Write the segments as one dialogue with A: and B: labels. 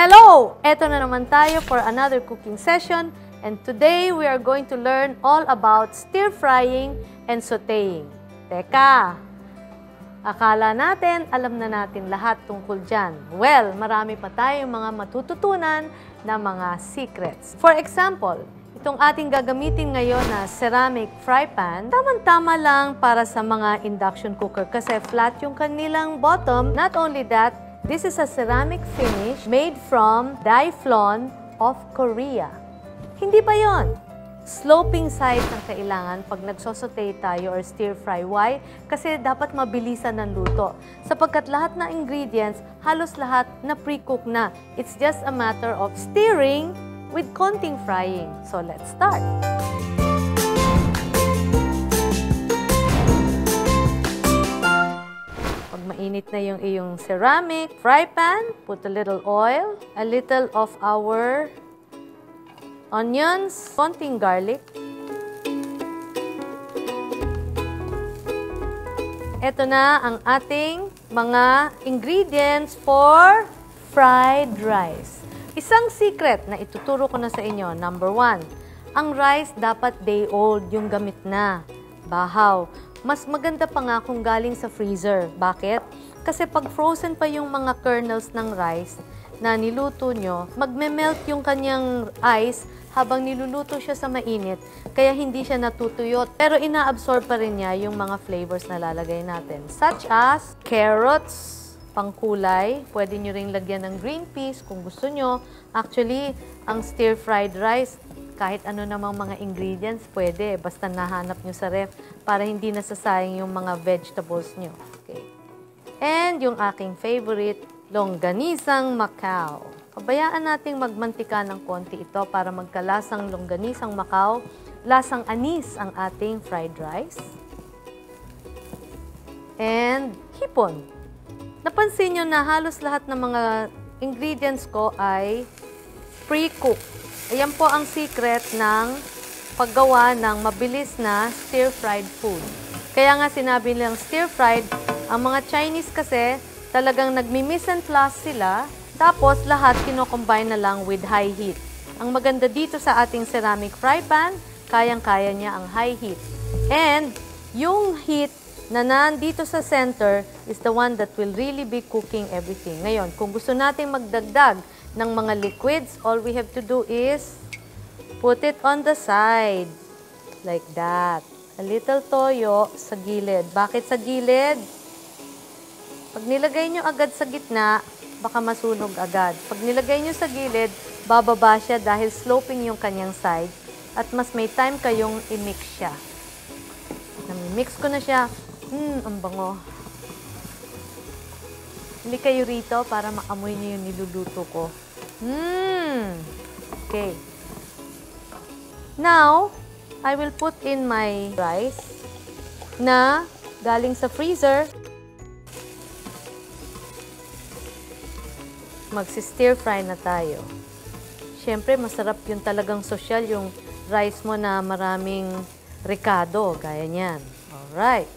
A: Hello! Eto na naman tayo for another cooking session, and today we are going to learn all about stir-frying and sautéing. Teka, akala natin alam na natin lahat tungkol dyan. Well, marami pa tayong mga matututunan na mga secrets. For example, itong ating gagamitin ngayon na ceramic fry pan, tamang-tama lang para sa mga induction cooker kasi flat yung kanilang bottom. Not only that, this is a ceramic finish made from Daiflon of Korea. Hindi pa yon. Sloping side ang kailangan pag nagsosote tayo or stir fry. Why? Kasi dapat mabilisan ng luto. Sapagkat lahat na ingredients, halos lahat na pre-cook na. It's just a matter of stirring with konting frying. So let's start. Mainit na yung iyong ceramic fry pan. Put a little oil, a little of our onions, konting garlic. Ito na ang ating mga ingredients for fried rice. Isang secret na ituturo ko na sa inyo. Number 1, ang rice dapat day old, yung gamit na. Bahaw. Mas maganda pa nga kung galing sa freezer. Bakit? Kasi pag frozen pa yung mga kernels ng rice na niluto nyo, magme-melt yung kanyang ice habang niluluto siya sa mainit, kaya hindi siya natutuyot. Pero ina-absorb pa rin niya yung mga flavors na lalagay natin. Such as carrots, pangkulay. Pwede nyo ring lagyan ng green peas kung gusto nyo. Actually, ang stir-fried rice, kahit ano namang mga ingredients, pwede. Basta nahanap nyo sa ref para hindi nasasayang yung mga vegetables nyo. Okay. And yung aking favorite, longganisang Macau. Pabayaan nating magmantika ng konti ito para magkalasang longganisang Macau. Lasang anis ang ating fried rice. And hipon. Napansin nyo na halos lahat ng mga ingredients ko ay pre-cooked. Ayan po ang secret ng paggawa ng mabilis na stir-fried food. Kaya nga sinabi nilang stir-fried, ang mga Chinese kasi talagang nagmi-mise en place sila, tapos lahat kino-combine na lang with high heat. Ang maganda dito sa ating ceramic fry pan, kayang-kaya niya ang high heat. And yung heat na nandito sa center is the one that will really be cooking everything. Ngayon, kung gusto nating magdagdag ng mga liquids, all we have to do is put it on the side. Like that. A little toyo sa gilid. Bakit sa gilid? Pag nilagay nyo agad sa gitna, baka masunog agad. Pag nilagay nyo sa gilid, bababa siya dahil sloping yung kanyang side. At mas may time kayong i-mix siya. Nami-mix ko na siya. Ang bango. Hindi kayo rito para maamoy niyo yung niluluto ko. Okay. Now, I will put in my rice na galing sa freezer. Magsi-stir fry na tayo. Siyempre, masarap yung talagang sosyal yung rice mo na maraming ricado. Gaya niyan. Alright.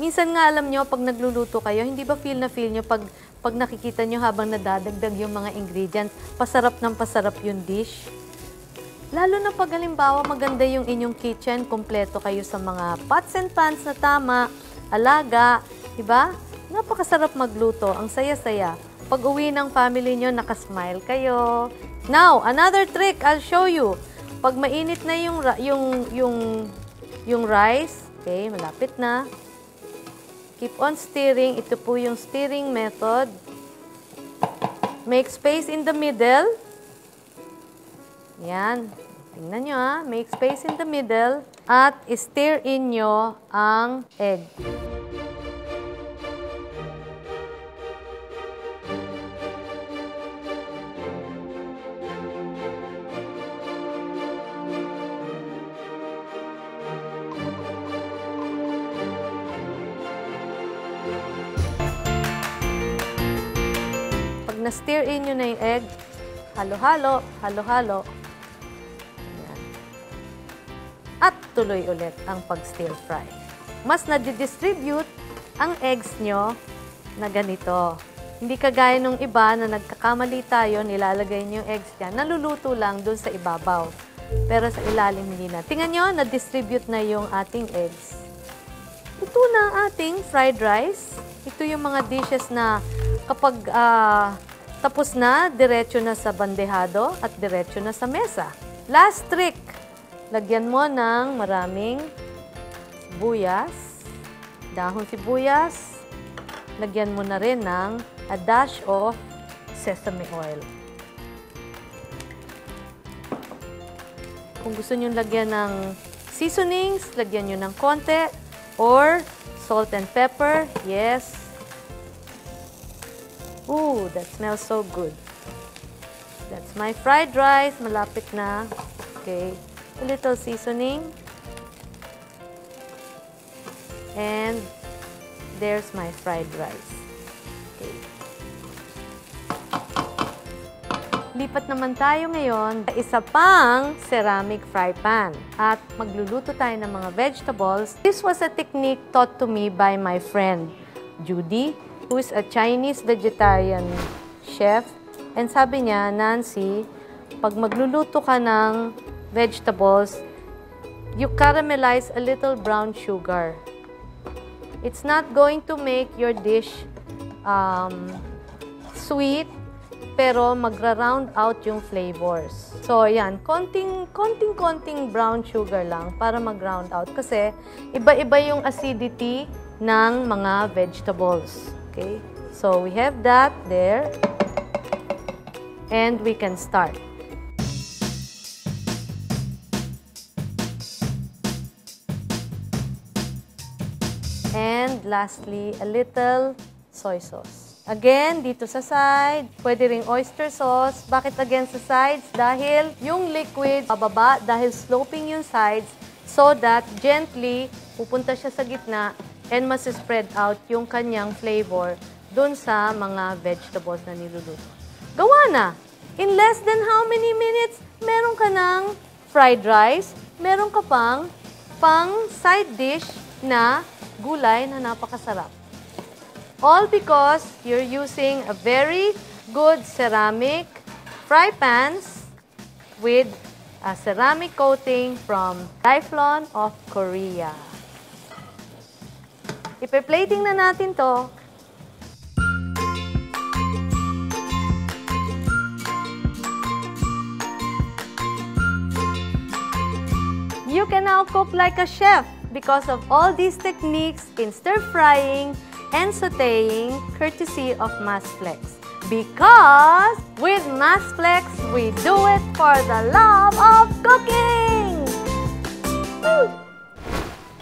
A: Minsan nga alam nyo, pag nagluluto kayo, hindi ba feel nyo pag nakikita nyo habang nadadagdag yung mga ingredients, pasarap ng pasarap yung dish? Lalo na pag halimbawa maganda yung inyong kitchen, kompleto kayo sa mga pots and pans na tama, alaga, diba? Napakasarap magluto, ang saya-saya. Pag uwi ng family nyo, nakasmile kayo. Now, another trick I'll show you. Pag mainit na yung rice, okay, malapit na. Keep on stirring. Ito po yung stirring method. Make space in the middle. Yan. Tingnan nyo ha. Make space in the middle. At stir in nyo ang egg. Na-stir in nyo na yung egg, halo-halo, halo-halo. At tuloy ulit ang pag-stir fry. Mas na-distribute ang eggs nyo na ganito. Hindi kagaya nung iba na nagkakamali tayo, nilalagay niyo yung eggs dyan, naluluto lang dun sa ibabaw. Pero sa ilalim hindi na. Tingnan nyo, na-distribute na yung ating eggs. Ito na ang ating fried rice. Ito yung mga dishes na kapag tapos na, diretso na sa bandehado at diretso na sa mesa. Last trick, lagyan mo ng maraming sibuyas, dahon sibuyas, lagyan mo na rin ng a dash of sesame oil. Kung gusto nyo lagyan ng seasonings, lagyan nyo ng konti, or salt and pepper, yes. Ooh, that smells so good. That's my fried rice, malapit na. Okay, a little seasoning. And there's my fried rice. Okay. Lipat naman tayo ngayon sa isa pang ceramic fry pan at magluluto tayo ng mga vegetables. This was a technique taught to me by my friend Judy, who is a Chinese vegetarian chef. And sabi niya, Nancy, pag magluluto ka ng vegetables, you caramelize a little brown sugar. It's not going to make your dish sweet, pero magra-round out yung flavors. So, yan. Konting brown sugar lang para mag-round out. Kasi, iba-iba yung acidity ng mga vegetables. Okay? So, we have that there. And we can start. And lastly, a little soy sauce. Again, dito sa side, pwede ring oyster sauce. Bakit again sa sides? Dahil yung liquid pababa, dahil sloping yung sides, so that gently pupunta siya sa gitna and mas spread out yung kanyang flavor dun sa mga vegetables na niluluto. Gawa na! In less than how many minutes, meron ka ng fried rice, meron ka pang side dish na gulay na napakasarap. All because you're using a very good ceramic fry pans with a ceramic coating from Lifelon of Korea. Ipe-plating na natin to. You can now cook like a chef because of all these techniques in stir-frying and sautéing courtesy of Masflex. Because with Masflex, we do it for the love of cooking! Woo!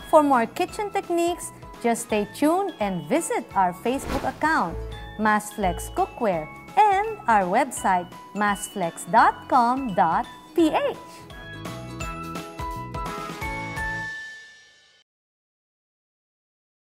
A: For more kitchen techniques, just stay tuned and visit our Facebook account, Masflex Cookware, and our website, masflex.com.ph.